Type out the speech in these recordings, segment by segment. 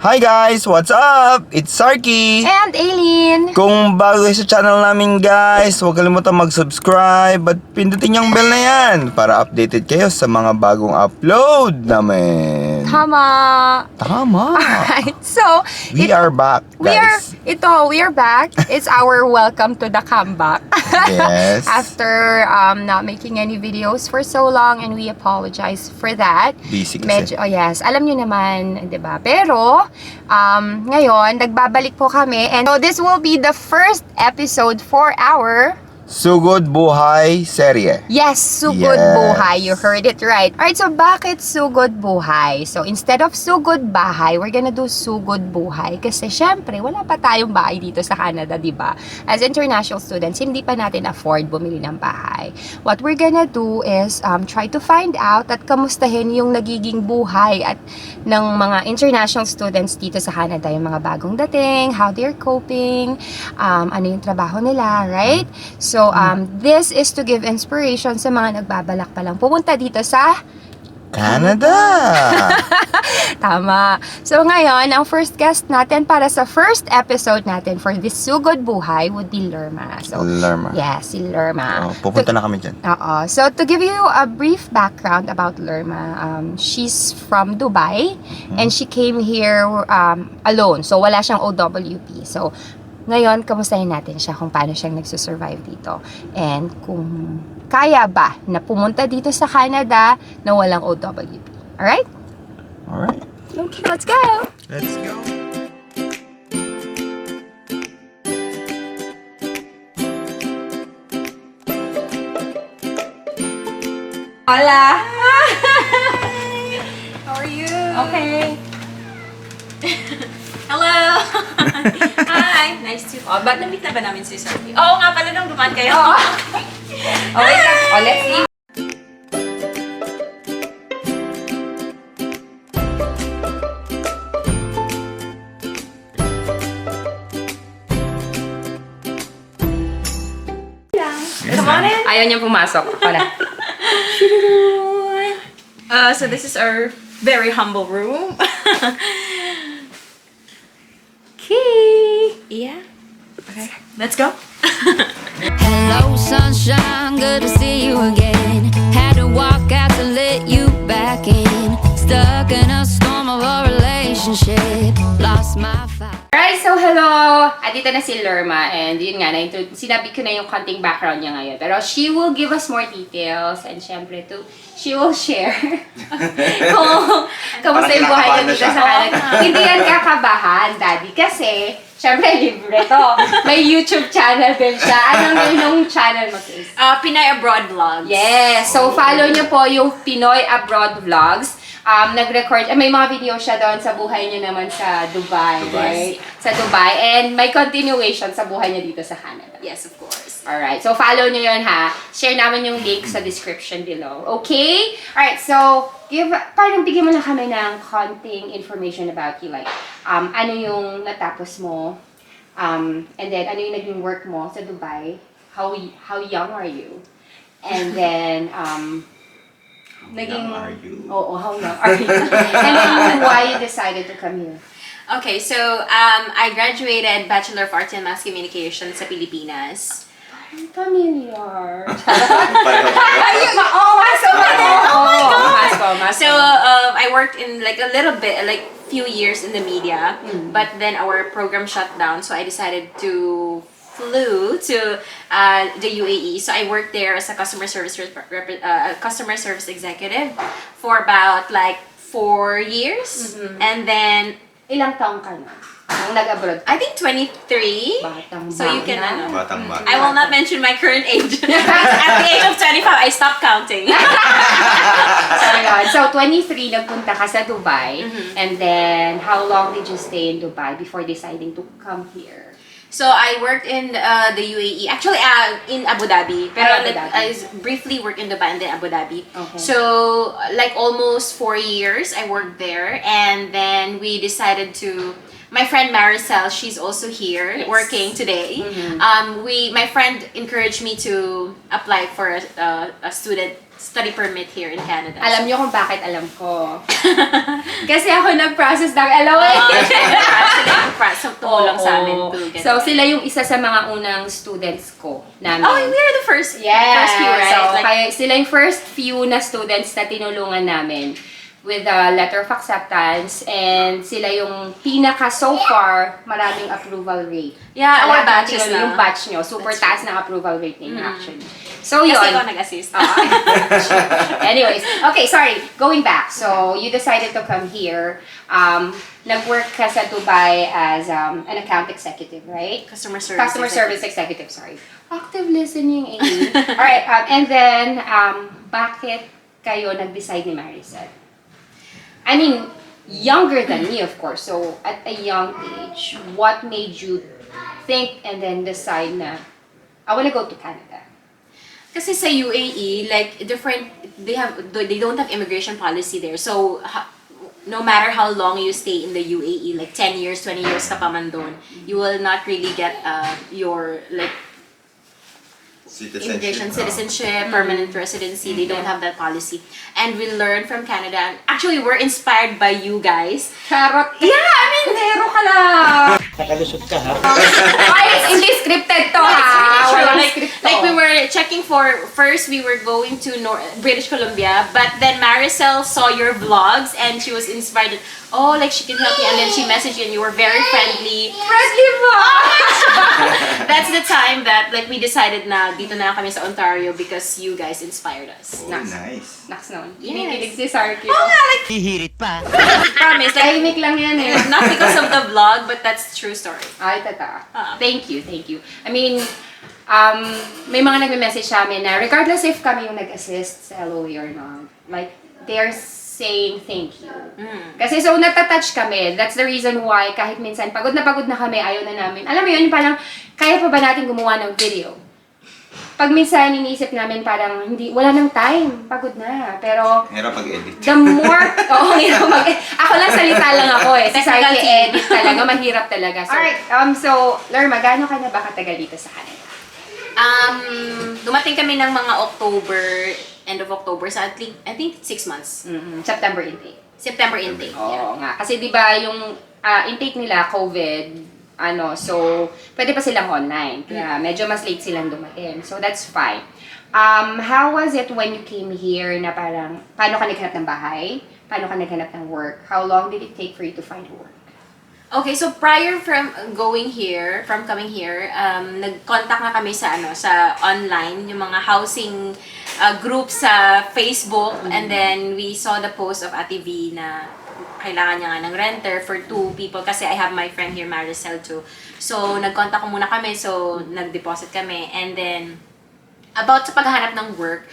Hi guys! What's up? It's Sarkie! And Eileen! Kung bago kayo sa channel namin guys, huwag kalimutan mag-subscribe at pindutin yung bell na yan para updated kayo sa mga bagong upload namin. Tama! Alright, so We are back guys. We are back. It's our welcome to the comeback. Yes. After not making any videos for so long, and we apologize for that. Busy kasi. Yes, alam nyo naman, 'di ba? Pero ngayon nagbabalik po kami, and so this will be the first episode for our SUGOD BUHAY serye. Yes, SUGOD Yes. BUHAY. You heard it right. Alright, so bakit SUGOD BUHAY? So instead of SUGOD BAHAY, we're gonna do SUGOD BUHAY. Kasi syempre, wala pa tayong bahay dito sa Canada, di ba? As international students, hindi pa natin afford bumili ng bahay. What we're gonna do is try to find out at kamustahin yung nagiging buhay at ng mga international students dito sa Canada, yung mga bagong dating, how they're coping, ano yung trabaho nila, right? So, this is to give inspiration sa mga nagbabalak pa lang pumunta dito sa Canada! Tama. So, ngayon, ang first guest natin para sa first episode natin for this SUGOD BUHAY would be Lerma. So, Lerma. yes, si Lerma. Pupunta na kami dyan. Oo. So, to give you a brief background about Lerma, she's from Dubai and she came here alone. So, wala siyang OWP. So, ngayon, kamustahin natin siya kung paano siyang nagsusurvive dito. And kung kaya ba na pumunta dito sa Canada na walang OWP. Alright? Alright. Okay, let's go! Let's go! Hola! How are you? Okay. Hello! Hi! Nice to... Oh, ba't na-meet na ba namin si Sarkie? Oo nga pala nung dumaan kayo. Oh, wait lang. Oh, let's see. Come on in! Ayaw niyang pumasok. Wala. So this is our very humble room. Okay. Yeah. Okay. Let's go. Hello, sunshine, good to see you again. Had to walk out to let you back in. Stuck in a storm of a relationship. Lost my fire. Alright, so hello! Dito na si Lerma, and yun nga, sinabi ko na yung konting background niya ngayon. Pero she will give us more details, and syempre, she will share kung kamusta yung buhay niya dito sa Canada. Hindi yan kakabahan, Daddy, kasi syempre, libre to. May YouTube channel din siya. Anong name ng channel mo, sis? Pinay Abroad Vlogs. Yes! So, follow niyo po yung Pinoy Abroad Vlogs. Nag-record, may mga video siya doon sa buhay niya naman sa Dubai, right? Sa Dubai. And may continuation sa buhay niya dito sa Canada. Yes, of course. Alright, so follow niyo yun ha. Share namin yung link sa description below. Okay? Alright, so, parang bigyan mo lang kami ng konting information about you. Like, ano yung natapos mo? And then, ano yung naging work mo sa Dubai? How young are you? And then, young are you? Oh, how young are you? And then, why you decided to come here? Okay, so I graduated Bachelor of Arts in Mass Communication sa Pilipinas. Familiar. So I worked in like a little bit, like few years in the media, but then our program shut down, so I decided to flew to the UAE. So I worked there as a customer service executive for about like 4 years, and then Ilang taong ka na? Nung nag-abroad? I think 23. Batang So you can bata. Batang bata. I will not mention my current age. At the age of 25, I stopped counting. So, 23, nagpunta ka sa Dubai. And then, how long did you stay in Dubai before deciding to come here? So I worked in the UAE, actually in Abu Dhabi. Pero Abu Dhabi. I briefly worked in Dubai and then Abu Dhabi. Okay. So like almost 4 years I worked there, and then we decided to my friend Maricel, she's also here working today. My friend encouraged me to apply for a student study permit here in Canada. Alam niyo kung bakit alam ko. Kasi ako nag-process ng LOA. Sila tumulong sa amin to get So, sila yung isa sa mga unang students ko namin. Oh, we are the first. Yeah, First few, right? so Like, kaya sila yung first few na students na tinulungan namin with a letter of acceptance, and sila yung pinaka so far maraming approval rate. yeah, our Lahat ng batches tinulong, na. yung batch nyo, super That's taas ng approval rate niyo actually. So Kasi yun. ikaw nag-assist. Anyways, okay, sorry. Going back. So, you decided to come here. Nag-work ka sa Dubai as an account executive, right? Customer service. Customer service executive, sorry. Active listening, Amy. Alright, and then, bakit kayo nag-decide ni Maricel? I mean, younger than me, of course. So, at a young age, what made you think and then decide na, I want to go to Canada? Kasi sa UAE, like they don't have immigration policy there. So no matter how long you stay in the UAE, like 10 years, 20 years ka pa man doon, you will not really get your like immigration citizenship, permanent residency. They don't have that policy. And we learned from Canada. Actually, we're inspired by you guys. Charot. Yeah, I mean, Zero ka lang. Nakalusot ka ha? Ay, hindi scripted to ha. True. Walang Like, script to. like we were checking for, first we were going to British Columbia, but then Maricel saw your vlogs and she was inspired. Oh, like she can help me, and then she messaged you and you were very friendly. Friendly mo! That's the time that like we decided na dito na kami sa Ontario because you guys inspired us. Oh, nice. Naks naman. Yes. Kinikilig si Sarkie. Oh, yeah, like Hihirit pa. promise, like Tahimik lang yan eh. not because of the vlog, but that's true story. Ay, tata. Ah. Thank you, thank you. I mean, may mga nagme-message sa amin na regardless if kami yung nag-assist sa LOA or not, like, they're saying thank you. Kasi so natatouch kami. That's the reason why kahit minsan pagod na kami, ayaw na namin. Alam mo yun, parang kaya pa ba natin gumawa ng video? Pag minsan iniisip namin parang wala nang time, pagod na. Pero Hirap pag-edit. the more, ako lang salita lang ako eh. Si Technical Sarkie team. edit talaga, mahirap talaga. So, alright, so, Lerma, gaano ka na ba katagal dito sa Canada? Dumating kami ng mga end of October, so I think 6 months. September intake. September intake. Oo nga. Kasi di ba yung intake nila, COVID, so pwede pa silang online. Kaya medyo mas late silang dumating. So that's fine. How was it when you came here na parang, paano ka naghanap ng bahay? Paano ka naghanap ng work? How long did it take for you to find work? Okay, so prior from coming here, nag-contact na kami sa sa online, yung mga housing groups sa Facebook, and then we saw the post of Ate V na kailangan niya nga ng renter for 2 people kasi I have my friend here, Maricel, too. So, nag-contact ko muna kami, so nag-deposit kami, and then about sa paghahanap ng work,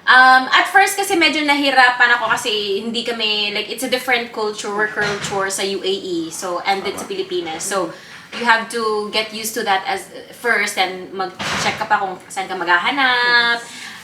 at first kasi medyo nahirapan ako kasi hindi kami, like, it's a different culture, work culture sa UAE, so, and it's sa Pilipinas. So, you have to get used to that as first, and mag-check ka pa kung saan ka maghahanap.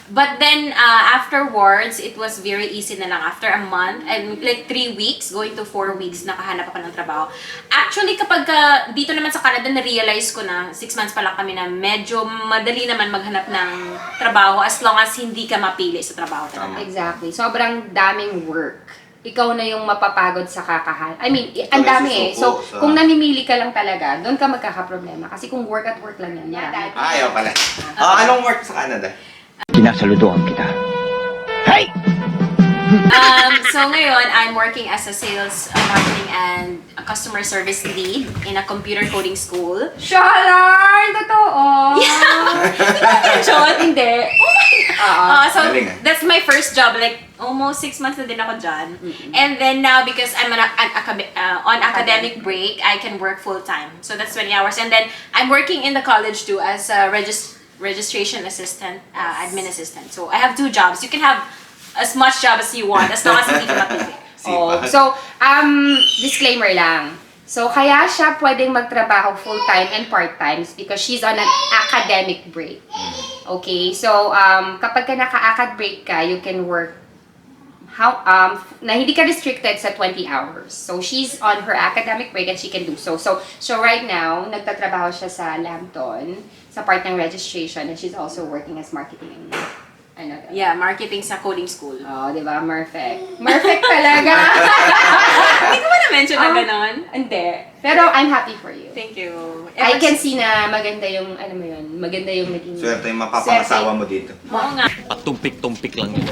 But then, afterwards, it was very easy na lang. After a month, and like 3 weeks, going to 4 weeks, nakahanap ako ng trabaho. Actually, kapag dito naman sa Canada, na-realize ko na, 6 months pa lang kami na medyo madali naman maghanap ng trabaho as long as hindi ka mapili sa trabaho talaga. Exactly. Sobrang daming work. Ikaw na yung mapapagod sa kakahan. I mean, ang dami eh. So, kung namimili ka lang talaga, doon ka magkakaproblema. Kasi kung work at work lang yan. Yeah, Ayaw pala. Anong work sa Canada? Kinasaludoan kita. Hey! So ngayon, I'm working as a sales, marketing, and a customer service lead in a computer coding school. Shalar! Totoo! John? Hindi. So Galing, that's my first job. Like almost 6 months na din ako dyan. And then now, because I'm on academic break, I can work full time. So that's 20 hours. And then I'm working in the college too as a registration assistant, admin assistant. So I have 2 jobs. You can have as much job as you want as long as hindi ka mapili. So, disclaimer lang. So, kaya siya pwedeng magtrabaho full-time and part-time because she's on an academic break. Okay? So, kapag ka naka-acad break ka, you can work na hindi ka restricted sa 20 hours. So, she's on her academic break and she can do so. So right now, nagtatrabaho siya sa Lambton, sa part ng registration, and she's also working as marketing. Yeah, marketing sa coding school. Oh, di ba? Perfect. Perfect talaga. Hindi ko ba na-mention na gano'n? Hindi. Pero I'm happy for you. Thank you. I can see na maganda yung, ano mo yun, maganda yung naging... Swerte yung mapapangasawa mo dito. Oo nga. Patumpik-tumpik lang yun.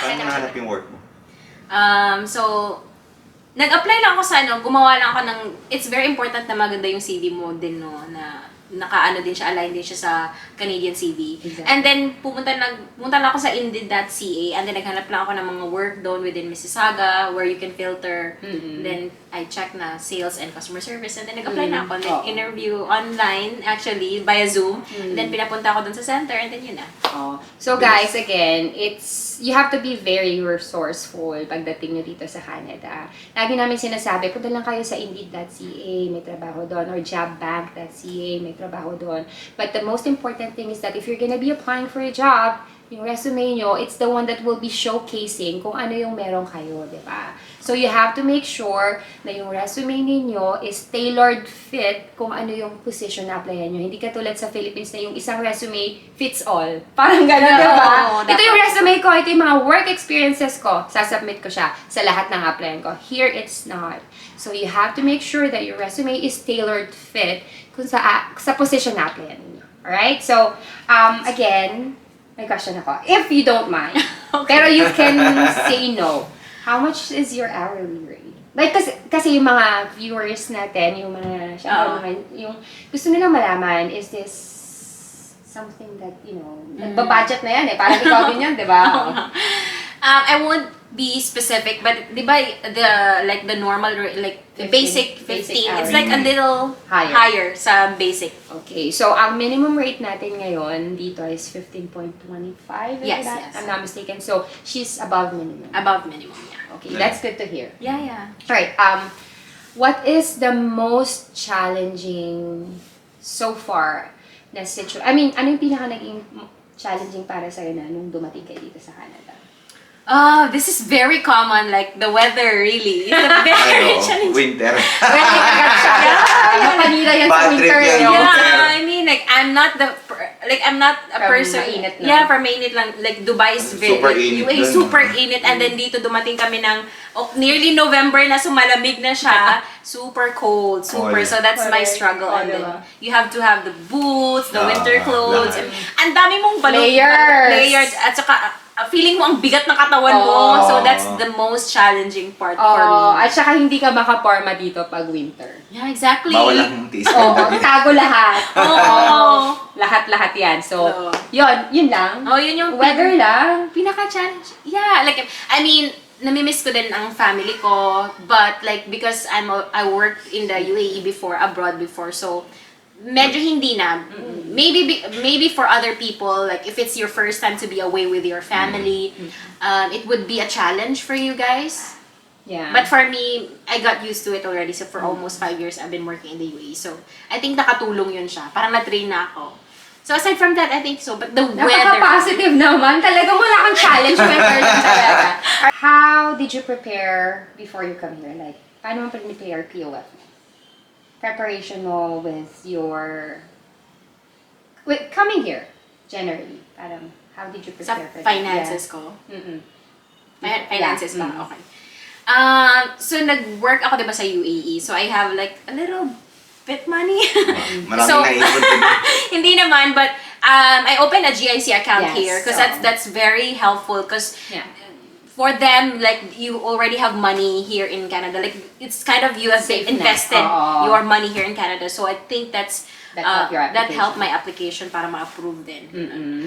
Paano nahanap yung work mo? So, nag-apply lang ako sa gumawa lang ako ng, it's very important na maganda yung CV mo din, no, na naka-ano din siya, align din siya sa Canadian CV. Exactly. And then, pumunta lang ako sa Indeed.ca and then naghanap lang ako ng mga work doon within Mississauga where you can filter. Then, I check na sales and customer service and then nag-apply na ako. And then, interview online, actually, via Zoom. And then, pinapunta ako doon sa center and then yun na. So guys, again, you have to be very resourceful pagdating nyo dito sa Canada. Lagi namin sinasabi, punta lang kayo sa Indeed.ca, may trabaho doon, or jobbank.ca, may trabaho doon. But the most important thing is that if you're gonna be applying for a job, yung resume nyo, it's the one that will be showcasing kung ano yung meron kayo, di ba? So you have to make sure na yung resume ninyo is tailored fit kung ano yung position na applyan nyo. Hindi katulad sa Philippines na yung isang resume fits all. Parang gano'n, di ba? Ito yung resume ko, ito yung mga work experiences ko. Sasubmit ko siya sa lahat ng applyan ko. Here, it's not. So you have to make sure that your resume is tailored fit kung sa position na applyan ninyo. Alright? So, again, may question ako. If you don't mind. Okay. Pero you can say no. How much is your hourly rate? Like, kasi yung mga viewers natin, yung mga, yung gusto nila malaman, is this something that, you know, nagbabudget na yan eh. Parang ikaw din yan, di ba? I won't be specific, but di ba the normal, like the basic 15, it's like a little higher sa basic. Okay, so ang minimum rate natin ngayon dito is 15.25. Yes, that? yes. I'm not mistaken. So she's above minimum. Above minimum, yeah. Okay, that's good to hear. Yeah. Alright, what is the most challenging so far na situation? I mean, ano yung pinaka naging challenging para sa'yo na nung dumating kayo dito sa Canada? This is very common, like the weather really. It's a very challenging. Winter. Yung kanina yan sa Bad trip winter. yan, no? Yeah, I mean, like I'm not a From person. mainit lang. Yeah, from mainit lang. Like Dubai is very Super init UAE dun. super init, and then dito dumating kami ng nearly November na sumalamig na siya. Super cold, super. Oh, yeah. So that's my struggle. And then you have to have the boots, the winter clothes, and ang dami mong layers, at saka feeling mo ang bigat ng katawan mo. So that's the most challenging part for me. At saka hindi ka makaporma dito pag winter. Yeah, exactly. Bawal lang tiis. Tago lahat. Oo. Lahat-lahat yan. So, yun lang. Yun yung Weather lang. pinaka-challenge. Yeah, like, I mean, namimiss ko din ang family ko, but like, because I worked in the UAE before, abroad before, so, medyo hindi na. Maybe for other people, like, if it's your first time to be away with your family, it would be a challenge for you guys. Yeah. But for me, I got used to it already. So, for almost 5 years, I've been working in the UAE. So, I think nakatulong yun siya. Parang na-train na ako. So, aside from that, I think so. But the weather... Napaka-positive naman. Talagang wala kang challenge. Weather lang talaga. How did you prepare before you come here? Like, paano mo prepare POF mo? Preparation mo with coming here, generally. Parang, how did you Sa prepare for that? finances ko. Finances ba? Mm. Okay. So, nag-work ako diba sa UAE. So, I have like a little bit money. Maraming naipon din. Hindi naman, but I opened a GIC account Yes, here because that's very helpful because Yeah. for them, like, you already have money here in Canada. Like, it's kind of you have Safe net. invested Oo. your money here in Canada. So, I think That helped your that application. helped my application para ma-approve din.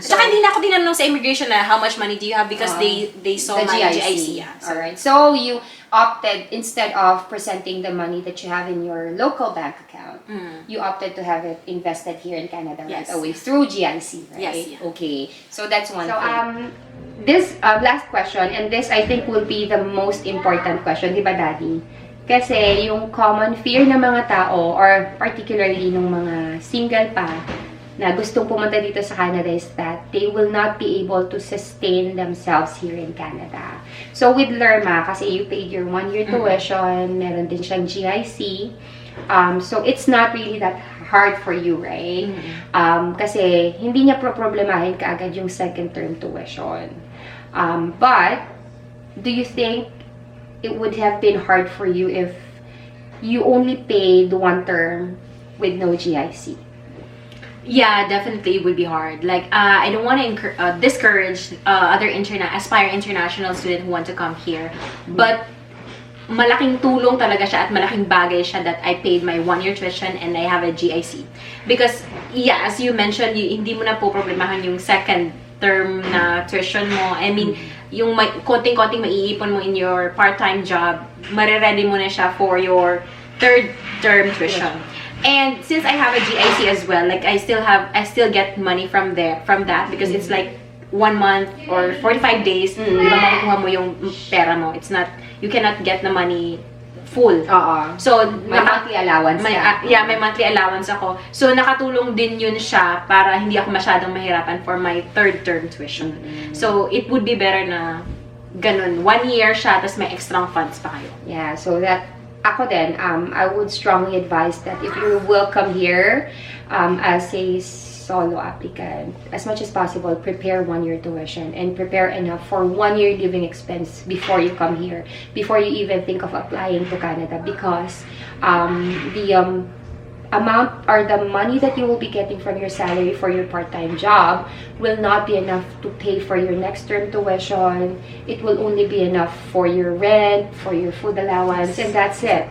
So, Tsaka hindi na ako dinanong sa immigration na how much money do you have because they saw the my GIC. GIC. Yeah. So, Alright. So, you opted, instead of presenting the money that you have in your local bank account, you opted to have it invested here in Canada right Yes. away through GIC, right? Yes, yeah. Okay. So, that's one thing. This last question, and this I think will be the most important question, di ba, Daddy? Kasi yung common fear ng mga tao, or particularly ng mga single pa, na gustong pumunta dito sa Canada is that they will not be able to sustain themselves here in Canada. So with Lerma, kasi you paid your 1-year tuition, meron din siyang GIC, so it's not really that hard for you, right? Kasi hindi niya problemahin kaagad yung second term tuition. But do you think it would have been hard for you if you only paid 1 term with no GIC? Yeah, definitely it would be hard. Like, I don't want to discourage other aspiring international students who want to come here. But malaking tulong talaga siya at malaking bagay siya that I paid my 1-year tuition and I have a GIC. Because, yeah, as you mentioned, hindi mo na po problemahan yung second term na tuition mo. I mean, yung konting-konting maiipon mo in your part-time job, mareready mo na siya for your third term tuition. And since I have a GIC as well, like I still get money from that because it's like 1 month or 45 days, di ba makukuha mo yung pera mo. It's not, you cannot get the money full. So, may monthly allowance may monthly allowance ako. So, nakatulong din yun siya para hindi ako masyadong mahirapan for my third term tuition. So, it would be better na ganun. 1 year siya, tapos may extra funds pa kayo. Yeah, so that, ako din, I would strongly advise that if you will come here as a solo applicant, as much as possible, prepare 1-year tuition and prepare enough for 1-year living expense before you come here, before you even think of applying to Canada, because the amount or the money that you will be getting from your salary for your part-time job will not be enough to pay for your next term tuition. It will only be enough for your rent, for your food allowance, and that's it.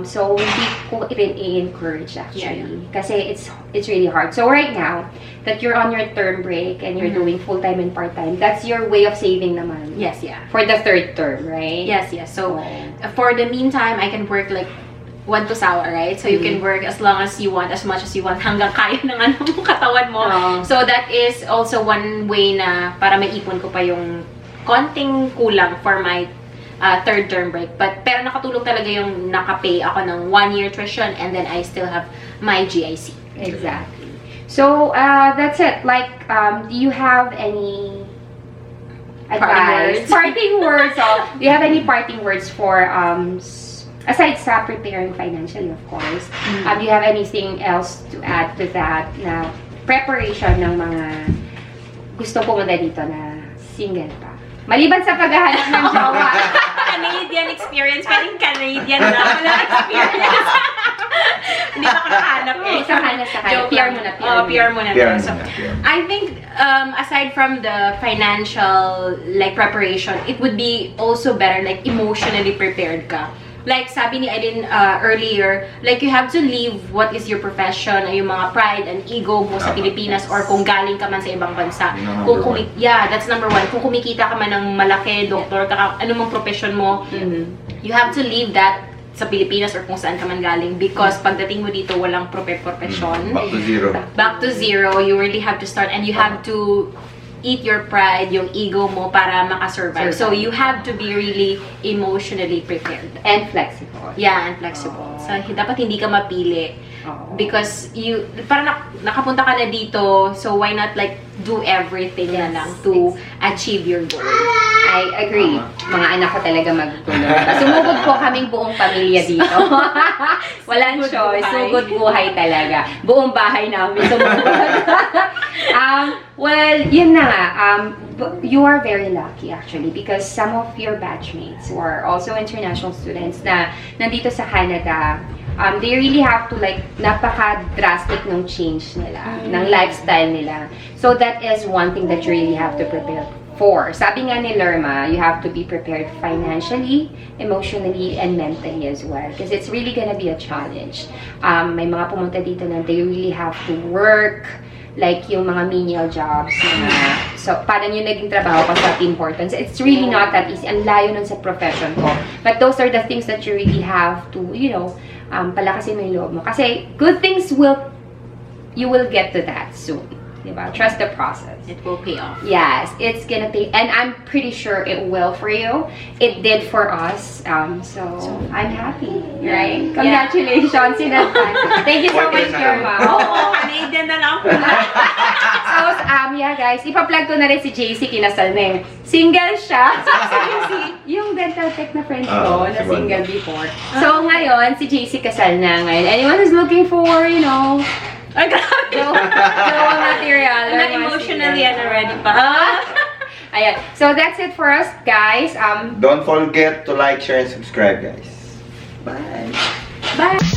So hindi ko even i-encourage actually, kasi it's really hard. So right now that you're on your term break and you're doing full-time and part-time, that's your way of saving naman. Yes, yeah. For the third term, right? Yes, yes. So for the meantime, I can work like 1 to sawa, right? So you can work as long as you want, as much as you want, hanggang kaya ng katawan mo. So that is also one way na para maipon ko pa yung konting kulang for my third term break. Pero nakatulong talaga yung nakapay ako ng 1-year tuition and then I still have my GIC. Exactly. So that's it. Like, do you have any advice? Parting words. Do you have any parting words for aside sa preparing financially, of course, do you have anything else to add to that na preparation ng mga gusto pumunta dito na single pa? Maliban sa paghahanap ng jowa. Canadian experience, pwedeng Canadian na. Wala experience. Hindi pa ako nakahanap eh. PR mo na. PR mo na. So, I think, aside from the financial like preparation, it would be also better like emotionally prepared ka. Like sabi ni Eileen earlier, like you have to leave what is your profession, yung mga pride and ego mo sa Pilipinas or kung galing ka man sa ibang bansa. That's number 1. Kung kumikita ka man ng malaki, doktor ka, anumang profession mo, you have to leave that sa Pilipinas or kung saan ka man galing because pagdating mo dito walang profession. Back to zero. Back to zero. You really have to start and you have to eat your pride, yung ego mo para makasurvive. So you have to be really emotionally prepared. And flexible. Yeah, and flexible. So dapat hindi ka mapili. Because you, parang nakapunta ka na dito, so why not like do everything na lang to achieve your goal? I agree. Mga anak ko talaga magtulong. Sumugod po kaming buong pamilya dito. Walang choice. Sugod buhay talaga. Buong bahay namin sumugod. Well, yun na nga. You are very lucky actually because some of your batchmates who are also international students na nandito sa Canada, they really have to like napaka-drastic ng change nila, ng lifestyle nila. So that is one thing that you really have to prepare for. Sabi nga ni Lerma, you have to be prepared financially, emotionally, and mentally as well. Because it's really gonna be a challenge. May mga pumunta dito na they really have to work, like yung mga menial jobs. So, parang yung naging trabaho ko sa importance. It's really not that easy. Ang layo nun sa profession ko. But those are the things that you really have to, you know, palakasin mo yung loob mo. Kasi good things you will get to that soon. Diba? Trust the process. It will pay off. Yes, it's gonna pay, and I'm pretty sure it will for you. It did for us, so I'm happy, right? Congratulations in advance. Thank you so much, Lerma. Canadian na lang. So Tapos, yeah guys, ipa-plug ko na rin si JC, kinasal na eh. Single siya. Yung dental tech na friend ko, na single before. So, ngayon, si JC kasal na ngayon. Anyone who's looking for, you know, jowa material. I'm not emotionally ready pa. Ayan. So, that's it for us, guys. Don't forget to like, share, and subscribe, guys. Bye. Bye!